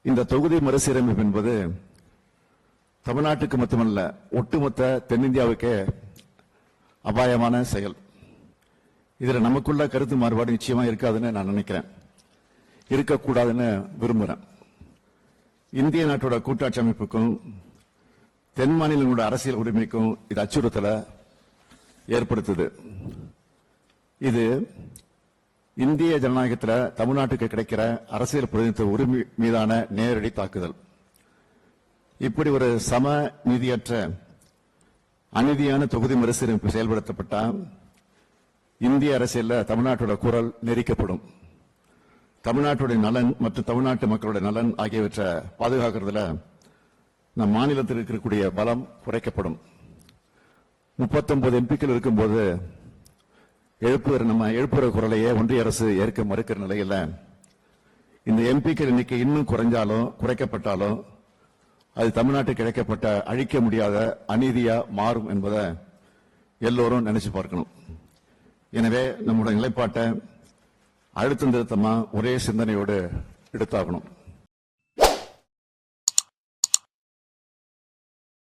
இந்த தொகுதி மறுசீரமைப்பு என்பது தமிழ்நாட்டுக்கு மட்டுமல்ல, ஒட்டுமொத்த தென்னிந்தியாவுக்கே அபாயமான செயல். இதுல நமக்குள்ள கருத்து மாறுபாடு நிச்சயமா இருக்காதுன்னு நான் நினைக்கிறேன், இருக்கக்கூடாதுன்னு விரும்புறேன். இந்திய நாட்டோட கூட்டாட்சி அமைப்புக்கும் தென் மாநிலங்களோட அரசியல் உரிமைக்கும் இது அச்சுறுத்தலை ஏற்படுத்துது. இது இந்திய ஜனநாயகத்தில் தமிழ்நாட்டுக்கு கிடைக்கிற அரசியல் பிரதிநிதித்துவ உரிமை மீதான நேரடி தாக்குதல். இப்படி ஒரு சம நீதியற்ற அநீதியான தொகுதி மறுசீரமைப்பு செயல்படுத்தப்பட்டா இந்திய அரசியலில் தமிழ்நாட்டோட குரல் நெரிக்கப்படும். தமிழ்நாட்டுடைய நலன் மற்றும் தமிழ்நாட்டு மக்களுடைய நலன் ஆகியவற்றை பாதுகாக்கிறதுல நம் மாநிலத்தில் இருக்கக்கூடிய பலம் குறைக்கப்படும். 39 எம்பிக்கள் இருக்கும்போது நம்ம எழுப்புற குரலையே ஒன்றிய அரசு ஏற்க மறுக்கிற நிலையில் இந்த எம்பிக்கள் எண்ணிக்கை இன்னும் குறைக்கப்பட்டாலும் அது தமிழ்நாட்டுக்கு கிடைக்கப்பட்ட அழிக்க முடியாத அநீதியா மாறும் என்பதை எல்லோரும் நினைச்சு பார்க்கணும். எனவே நம்முடைய நிலைப்பாட்டை அழுத்தம் திருத்தமா ஒரே சிந்தனையோடு எடுத்தாகணும்.